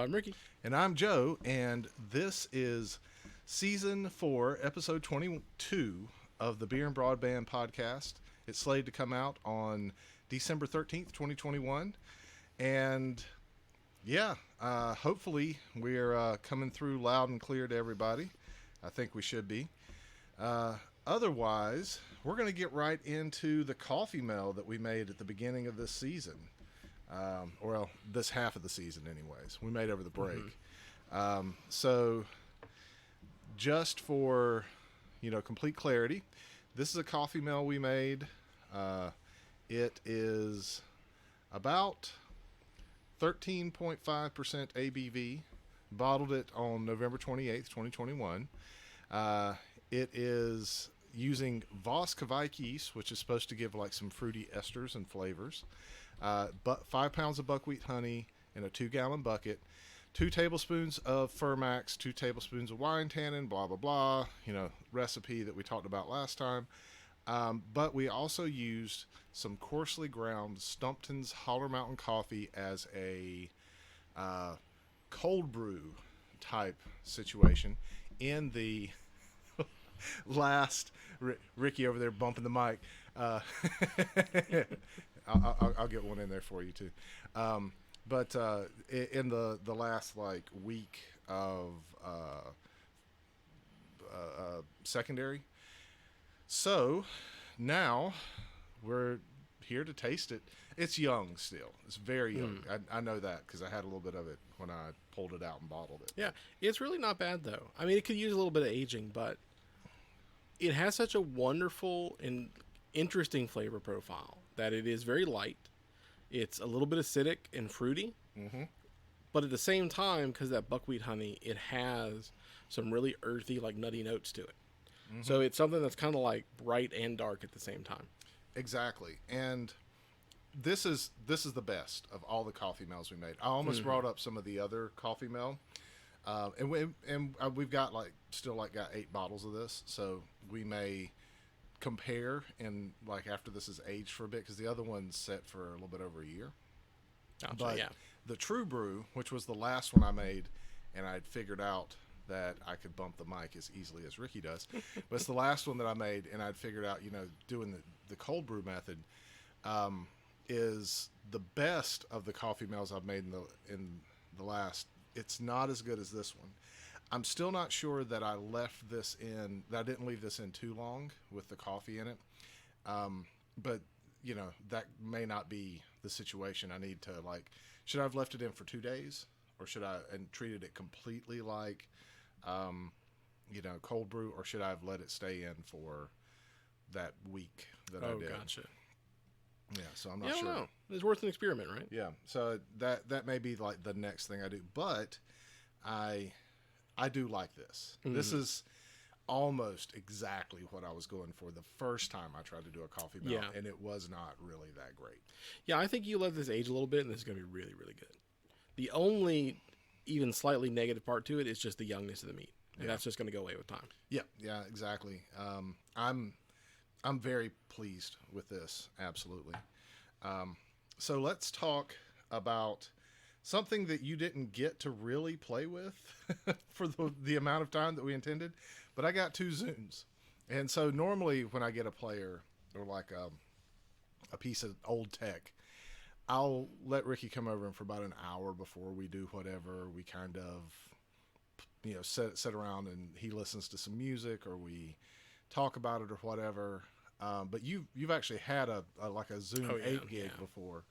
I'm Ricky. And I'm Joe, and this is Season 4, Episode 22 of the Beer and Broadband podcast. It's slated to come out on December 13th, 2021. And hopefully we're coming through loud and clear to everybody. I think we should be. Otherwise, we're going to get right into the Coffeemel that we made at the beginning of this season. This half of the season anyways. We made over the break. So just for, complete clarity, this is a Coffeemel we made. It is about 13.5% ABV. Bottled it on November 28th, 2021. It is using Voss Kveikis, which is supposed to give like some fruity esters and flavors. But 5 pounds of buckwheat honey in a 2-gallon bucket, 2 tablespoons of Fermax, 2 tablespoons of wine tannin, blah, blah, blah, recipe that we talked about last time. But we also used some coarsely ground Stumpton's Holler Mountain coffee as a cold brew type situation in the last, Ricky over there bumping the mic. I'll get one in there for you too. But in the last week of secondary. So now we're here to taste it. It's young still. It's very young. I know that because I had a little bit of it when I pulled it out and bottled it. Yeah, it's really not bad though. I mean, it could use a little bit of aging, but it has such a wonderful and interesting flavor profile that it is very light. It's a little bit acidic and fruity, but at the same time, because that buckwheat honey, it has some really earthy, nutty notes to it. So it's something that's kind of like bright and dark at the same time. Exactly, and this is the best of all the Coffeemels we made. I almost brought up some of the other Coffeemel, and we've got got 8 bottles of this, so we may compare and after this is aged for a bit, because the other one's set for a little bit over a year. Gotcha, but yeah. The True Brew, which was the last one I made, and I'd figured out that I could bump the mic as easily as Ricky does, but it's the last one that I made, and I'd figured out, doing the cold brew method is the best of the Coffeemels I've made in the last. It's not as good as this one. I'm still not sure that I didn't leave this in too long with the coffee in it. But that may not be the situation. I need to should I have left it in for 2 days, or should I and treated it completely cold brew, or should I have let it stay in for that week that I did? Oh, gotcha. Yeah, so I'm not sure. No. It's worth an experiment, right? Yeah, so that may be the next thing I do, but I do like this. This is almost exactly what I was going for the first time I tried to do a Coffeemel, and it was not really that great. Yeah, I think you let this age a little bit, and this is going to be really, really good. The only even slightly negative part to it is just the youngness of the meat, and that's just going to go away with time. Yeah, exactly. I'm very pleased with this, absolutely. So let's talk about something that you didn't get to really play with for the amount of time that we intended, but I got 2 Zunes. And so normally when I get a player or a piece of old tech, I'll let Ricky come over and for about an hour before we do whatever, we kind of sit around and he listens to some music or we talk about it or whatever. But you've actually had a Zune 8 gig before.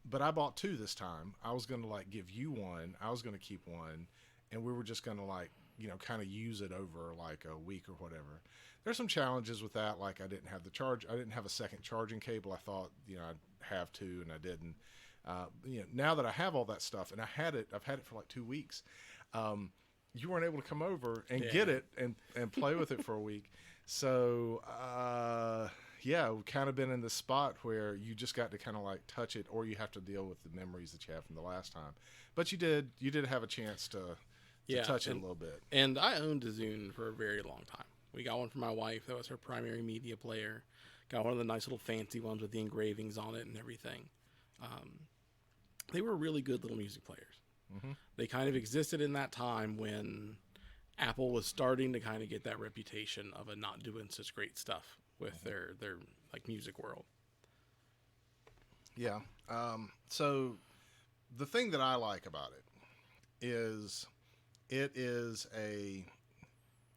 But I bought 2 this time. I was going to give you one. I was going to keep one, and we were just going to kind of use it over a week or whatever. There's some challenges with that. I didn't have I didn't have a second charging cable. I thought, I'd have 2 and I didn't. Now that I have all that stuff and I've had it for 2 weeks. You weren't able to come over and get it and play with it for a week. So, we've kind of been in this spot where you just got to kind of touch it, or you have to deal with the memories that you have from the last time. But you did have a chance to touch it a little bit. And I owned a Zune for a very long time. We got one for my wife. That was her primary media player. Got one of the nice little fancy ones with the engravings on it and everything. They were really good little music players. Mm-hmm. They kind of existed in that time when Apple was starting to kind of get that reputation of a not doing such great stuff with Mm-hmm. their like music world. Yeah. So the thing that I like about it is it is a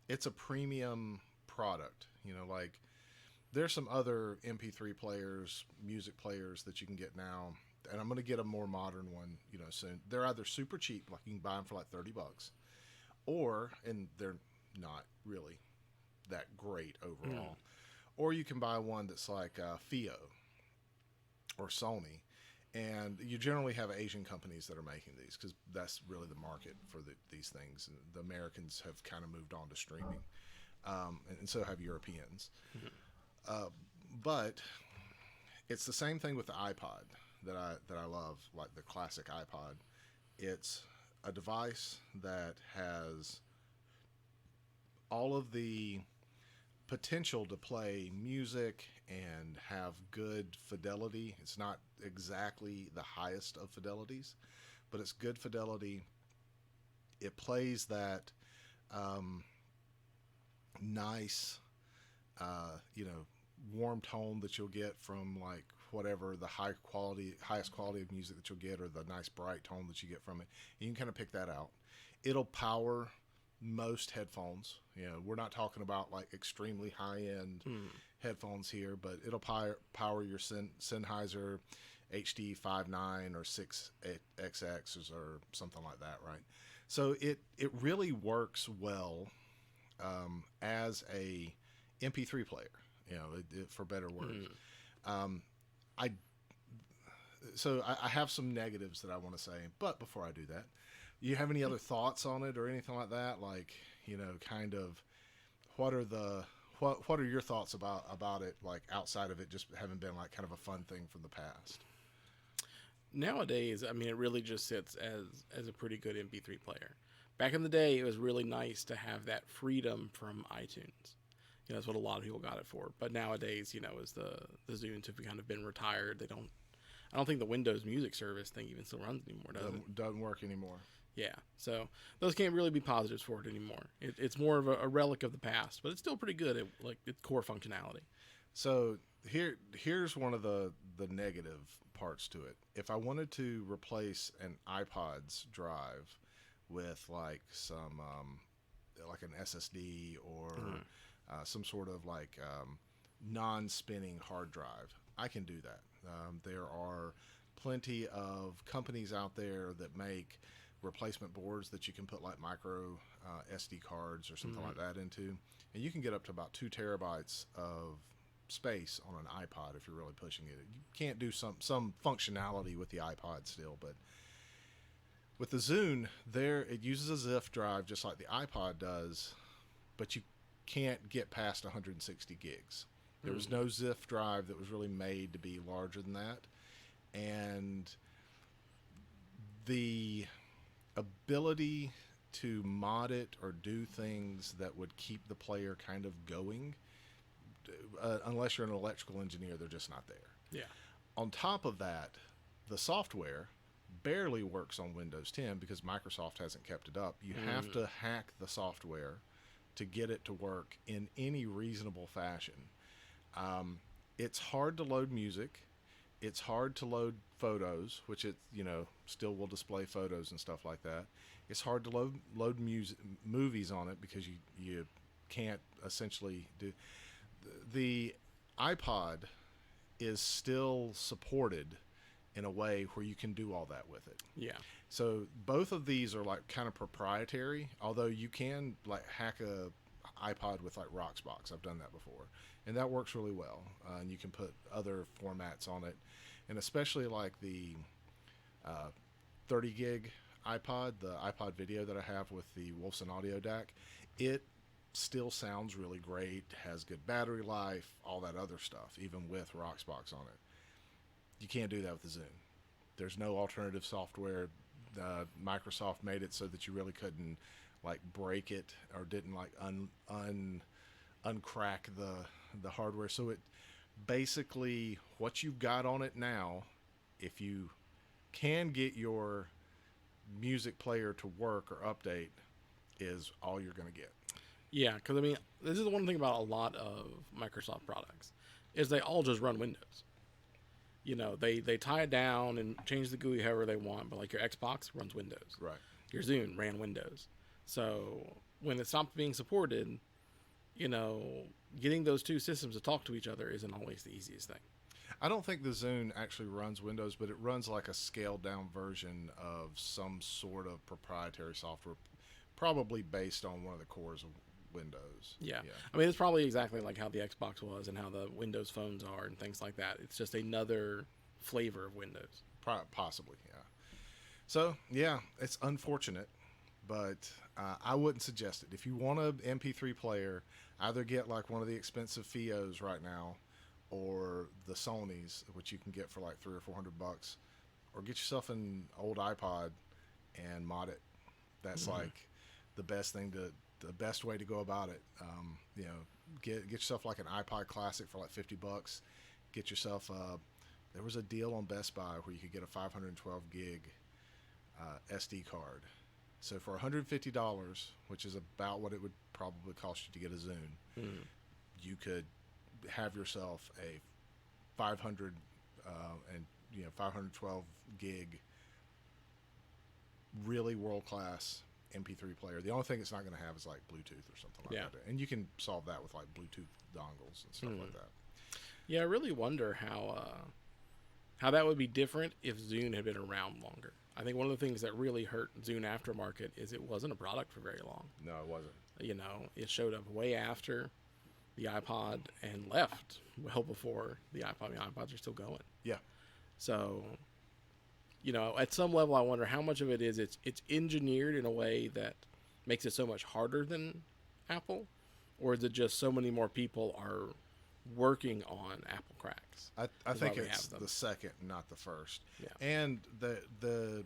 it's a premium product. You know, like there's some other MP3 players, music players that you can get now, and I'm going to get a more modern one, you know, soon. They're either super cheap, like you can buy them for like $30, or and they're not really that great overall, or you can buy one that's like Fio or Sony, and you generally have Asian companies that are making these because that's really the market for these things. And the Americans have kind of moved on to streaming, and so have Europeans. Uh, but it's the same thing with the iPod that I love, like the classic iPod. It's a device that has all of the potential to play music and have good fidelity. It's not exactly the highest of fidelities, but it's good fidelity. It plays that um, nice, you know, warm tone that you'll get from like whatever the highest quality of music that you'll get, or the nice bright tone that you get from it. And you can kind of pick that out. It'll power most headphones. You know, we're not talking about like extremely high end headphones here, but it'll power your Sennheiser HD 5.9 or 6XX or something like that, right? So it really works well as a MP3 player, you know, for better words. Um, I I have some negatives that I want to say, but before I do that, you have any other thoughts on it or anything like that? Like, you know, kind of what are the what are your thoughts about it? Like outside of it just having been like kind of a fun thing from the past. Nowadays, I mean, it really just sits as a pretty good MP3 player. Back in the day, it was really nice to have that freedom from iTunes. You know, that's what a lot of people got it for. But nowadays, you know, as the Zunes have kind of been retired, they don't. I don't think the Windows Music Service thing even still runs anymore, does it? Doesn't work anymore. Yeah, so those can't really be positives for it anymore. It's more of a relic of the past, but it's still pretty good at like its core functionality. So here's one of the negative parts to it. If I wanted to replace an iPod's drive with like some like an SSD or some sort of like non-spinning hard drive, I can do that. There are plenty of companies out there that make replacement boards that you can put like micro SD cards or something like that into, and you can get up to about 2 terabytes of space on an iPod if you're really pushing it. You can't do some functionality with the iPod still, but with the Zune, there it uses a ZIF drive just like the iPod does, but you can't get past 160 gigs. There was no ZIF drive that was really made to be larger than that, and the ability to mod it or do things that would keep the player kind of going, unless you're an electrical engineer, they're just not there. Yeah. On top of that, the software barely works on Windows 10 because Microsoft hasn't kept it up. You have to hack the software to get it to work in any reasonable fashion. It's hard to load music. It's hard to load photos, which it, you know, still will display photos and stuff like that. It's hard to load movies on it because you can't essentially do. The iPod is still supported in a way where you can do all that with it. Yeah. So both of these are like kind of proprietary, although you can like hack a iPod with like Roxbox. I've done that before, and that works really well. And you can put other formats on it, and especially like the 30 gig iPod, the iPod Video that I have with the Wolfson Audio DAC, it still sounds really great, has good battery life, all that other stuff, even with Roxbox on it. You can't do that with the Zune. There's no alternative software. Microsoft made it so that you really couldn't like break it or didn't like uncrack the hardware. So it basically, what you've got on it now, if you can get your music player to work or update is all you're going to get. Yeah, because I mean, this is the one thing about a lot of Microsoft products is they all just run Windows. You know, they tie it down and change the GUI however they want, but like your Xbox runs Windows. Right. Your Zune ran Windows. So when it stopped being supported, you know, getting those two systems to talk to each other isn't always the easiest thing. I don't think the Zune actually runs Windows, but it runs like a scaled down version of some sort of proprietary software, probably based on one of the cores of Windows. Yeah. I mean, it's probably exactly like how the Xbox was and how the Windows phones are and things like that. It's just another flavor of Windows. Possibly, yeah. So, yeah, it's unfortunate, but I wouldn't suggest it. If you want an MP3 player, either get like one of the expensive Fios right now, or the Sonys, which you can get for like $300 or $400, or get yourself an old iPod and mod it. That's like the best way to go about it. You know, get yourself like an iPod Classic for like $50. Get yourself there was a deal on Best Buy where you could get a 512 gig SD card. So for $150, which is about what it would probably cost you to get a Zune, you could have yourself a 500 and 512 gig really world class MP3 player. The only thing it's not going to have is like Bluetooth or something like that, and you can solve that with like Bluetooth dongles and stuff like that. Yeah, I really wonder how that would be different if Zune had been around longer. I think one of the things that really hurt Zune aftermarket is it wasn't a product for very long. No, it wasn't. You know, it showed up way after the iPod and left well before the iPod. I mean, iPods are still going. Yeah. So, you know, at some level, I wonder how much of it is it's engineered in a way that makes it so much harder than Apple, or is it just so many more people are working on Apple cracks? I think it's the second, not the first. Yeah. And the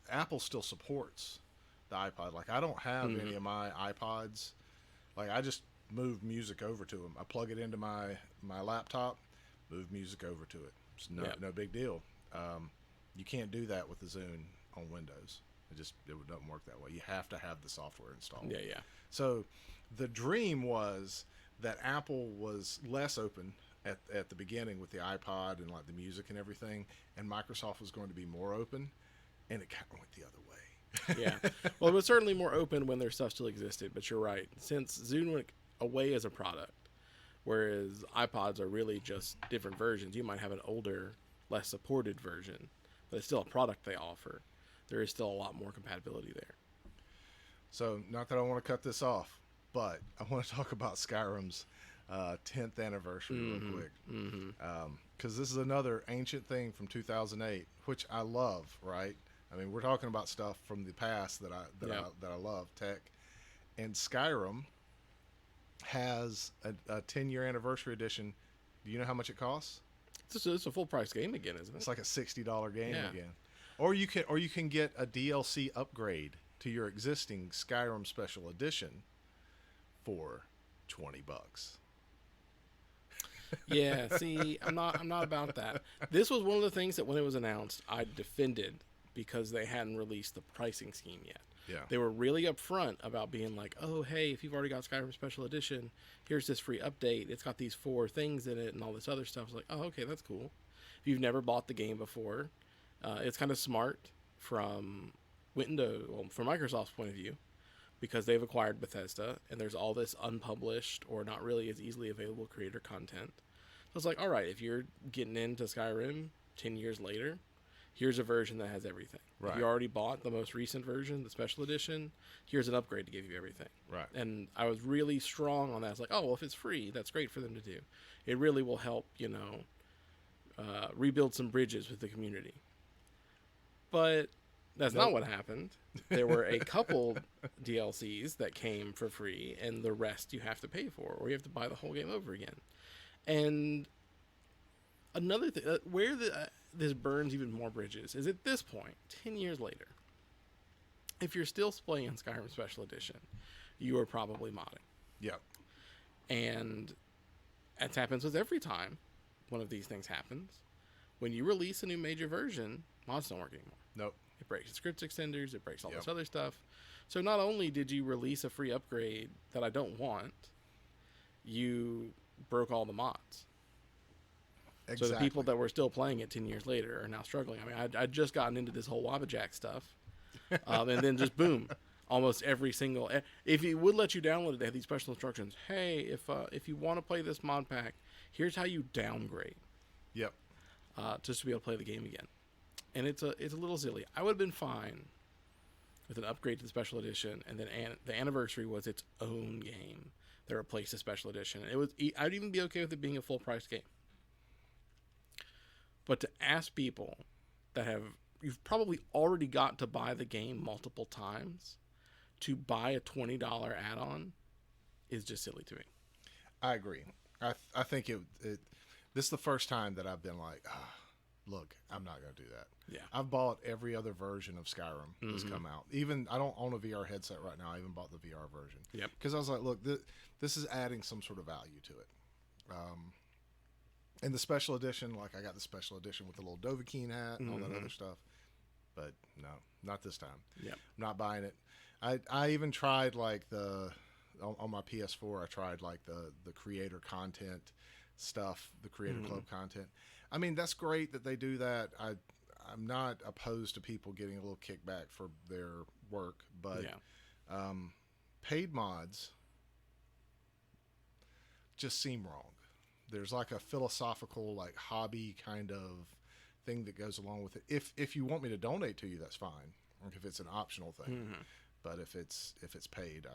Apple still supports the iPod. Like I don't have any of my iPods. Like I just move music over to them. I plug it into my laptop, move music over to it. It's no big deal. You can't do that with the Zune on Windows. It doesn't work that way. You have to have the software installed. Yeah. So the dream was that Apple was less open at the beginning with the iPod and like the music and everything, and Microsoft was going to be more open, and it kind of went the other way. Yeah. Well, it was certainly more open when their stuff still existed, but you're right. Since Zune went away as a product, whereas iPods are really just different versions. You might have an older, less supported version, but it's still a product they offer. There is still a lot more compatibility there. So, not that I want to cut this off, but I want to talk about Skyrim's 10th anniversary real quick. Because this is another ancient thing from 2008, which I love, right? I mean, we're talking about stuff from the past that I love, tech. And Skyrim has a 10-year anniversary edition. Do you know how much it costs? It's a full price game again, isn't it? It's like a $60 game again. Or you can get a DLC upgrade to your existing Skyrim Special Edition for $20. Yeah, see, I'm not about that. This was one of the things that when it was announced, I defended because they hadn't released the pricing scheme yet. Yeah. They were really upfront about being like, oh, hey, if you've already got Skyrim Special Edition, here's this free update. It's got these 4 things in it and all this other stuff. It's like, oh, okay, that's cool. If you've never bought the game before, it's kind of smart from Microsoft's point of view, because they've acquired Bethesda and there's all this unpublished or not really as easily available creator content. So it's like, all right, if you're getting into Skyrim 10 years later, here's a version that has everything. Right. If you already bought the most recent version, the special edition, here's an upgrade to give you everything. Right. And I was really strong on that. I was like, oh, well, if it's free, that's great for them to do. It really will help, rebuild some bridges with the community. But that's not what happened. There were a couple DLCs that came for free, and the rest you have to pay for, or you have to buy the whole game over again. And another thing, where this burns even more bridges is at this point, 10 years later, if you're still playing Skyrim Special Edition, you are probably modding. Yep. And it happens with every time one of these things happens. When you release a new major version, mods don't work anymore. Nope. It breaks the script extenders. It breaks all Yep. this other stuff. So not only did you release a free upgrade that I don't want, you broke all the mods. Exactly. So the people that were still playing it 10 years later are now struggling. I mean, I'd just gotten into this whole Wabbajack stuff. And then just boom, almost every single... If it would let you download it, they have these special instructions. Hey, if you want to play this mod pack, here's how you downgrade. Yep. Just to be able to play the game again. And it's a little silly. I would have been fine with an upgrade to the special edition, and then the anniversary was its own game that replaced the special edition. I'd even be okay with it being a full price game. But to ask people that you've probably already got to buy the game multiple times to buy a $20 add-on is just silly to me. I agree. I think this is the first time that I've been like, look, I'm not going to do that. Yeah. I've bought every other version of Skyrim that's come out. Even I don't own a VR headset right now. I even bought the VR version. Yep. Because I was like, look, this is adding some sort of value to it. And the special edition, like I got the special edition with the little Dovahkiin hat and all that other stuff. But no, not this time. Yep. I'm not buying it. I even tried like on my PS4, I tried like the creator content stuff, the creator club content. I mean, that's great that they do that. I'm not opposed to people getting a little kickback for their work, but paid mods just seem wrong. There's like a philosophical, like hobby kind of thing that goes along with it. If you want me to donate to you, that's fine. Or if it's an optional thing. But if it's paid,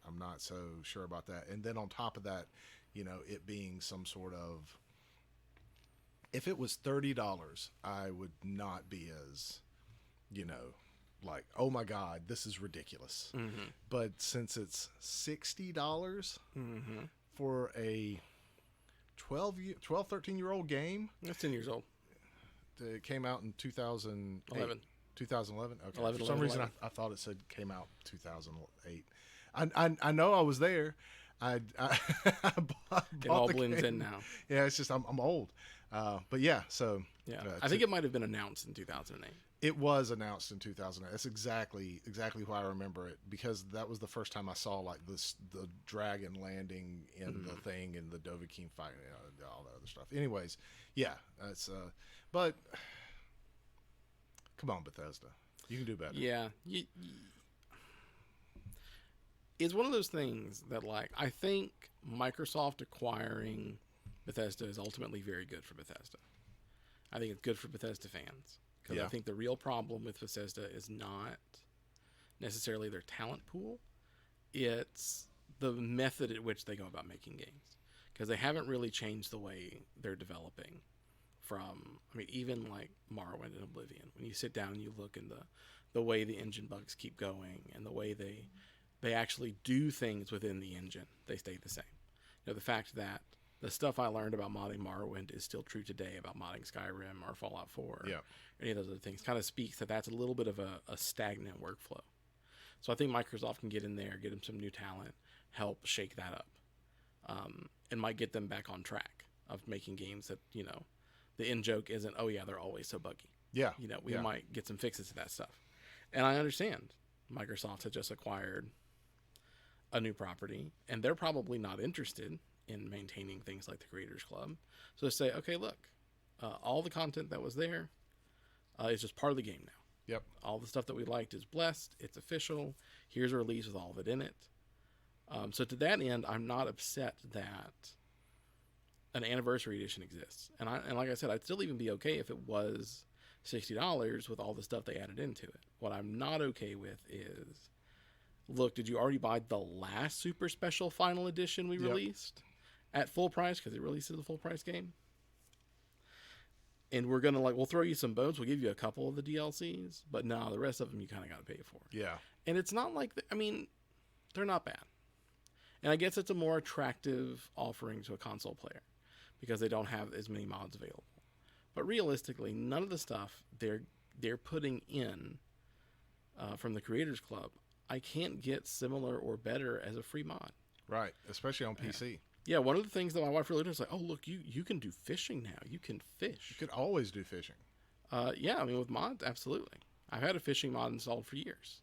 I'm not so sure about that. And then on top of that, it being some sort of, if it was $30, I would not be as, like, oh my God, this is ridiculous. But since it's $60 for a 13-year-old game. That's 10 years old. It came out in 2008. 2011. Okay. 11, For some 11, reason, 11. I thought it said came out 2008. I know I was there. I bought It all the blends game. in now. Yeah, it's just I'm old. But yeah, so Yeah, I think it might have been announced in 2008. it was announced in 2008. That's exactly why I remember it, because that was the first time I saw like the dragon landing in the thing and the Dovahkiin fight, all that other stuff. Anyways, yeah, that's but come on, Bethesda, you can do better. Yeah, it's one of those things that, like, I think Microsoft acquiring Bethesda is ultimately very good for Bethesda. I think it's good for Bethesda fans, because I think the real problem with Bethesda is not necessarily their talent pool. It's the method at which they go about making games, because they haven't really changed the way they're developing from, I mean, even like Morrowind and Oblivion. When you sit down and you look in the way the engine bugs keep going and the way they actually do things within the engine, they stay the same. The fact that the stuff I learned about modding Morrowind is still true today about modding Skyrim or Fallout 4 or any of those other things kind of speaks that that's a little bit of a stagnant workflow. So I think Microsoft can get in there, get them some new talent, help shake that up, and might get them back on track of making games that, the end joke isn't, oh yeah, they're always so buggy. Yeah. We might get some fixes to that stuff. And I understand Microsoft had just acquired a new property, and they're probably not interested in maintaining things like the Creators Club. So they say, okay, look, all the content that was there is just part of the game now. Yep. All the stuff that we liked is blessed. It's official. Here's a release with all of it in it. So to that end, I'm not upset that an anniversary edition exists. And like I said, I'd still even be okay if it was $60 with all the stuff they added into it. What I'm not okay with is, look, did you already buy the last super special final edition we released at full price, because it releases a full price game? And we're going to, we'll throw you some bones. We'll give you a couple of the DLCs, but no, the rest of them you kind of got to pay for. Yeah. And it's not like, they're not bad. And I guess it's a more attractive offering to a console player because they don't have as many mods available. But realistically, none of the stuff they're putting in from the Creators Club, I can't get similar or better as a free mod. Right. Especially on PC. Yeah, one of the things that my wife really does is like, oh, look, you can do fishing now. You can fish. You could always do fishing. Yeah, with mods, absolutely. I've had a fishing mod installed for years.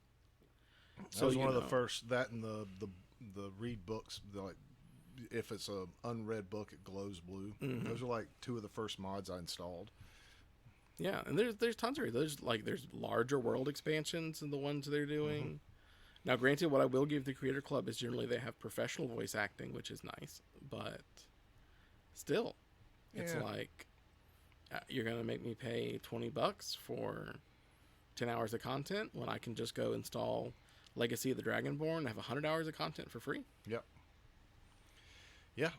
That was one of the first. That and the read books. Like, if it's a unread book, it glows blue. Mm-hmm. Those are like two of the first mods I installed. Yeah, and there's tons of there's larger world expansions than the ones they're doing. Mm-hmm. Now, granted, what I will give the Creator Club is generally they have professional voice acting, which is nice, but still, it's like you're gonna make me pay $20 for 10 hours of content when I can just go install Legacy of the Dragonborn and have 100 hours of content for free. Yep. Yeah,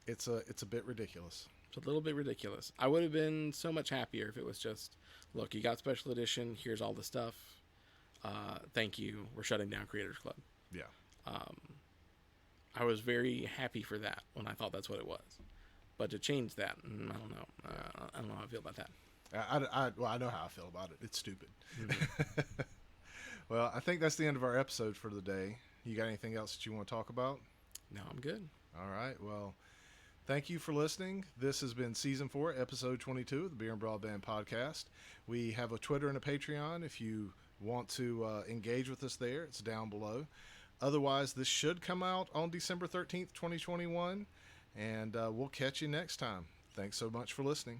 it's a bit ridiculous. It's a little bit ridiculous. I would have been so much happier if it was just, look, you got special edition. Here's all the stuff. Thank you. We're shutting down Creators Club. Yeah. I was very happy for that when I thought that's what it was. But to change that, I don't know. I don't know how I feel about that. Well, I know how I feel about it. It's stupid. Mm-hmm. Well, I think that's the end of our episode for the day. You got anything else that you want to talk about? No, I'm good. All right. Well, thank you for listening. This has been Season 4, Episode 22 of the Beer and Broadband Podcast. We have a Twitter and a Patreon. If you want to engage with us there, it's down below. Otherwise, this should come out on December 13th, 2021. And we'll catch you next time. Thanks so much for listening.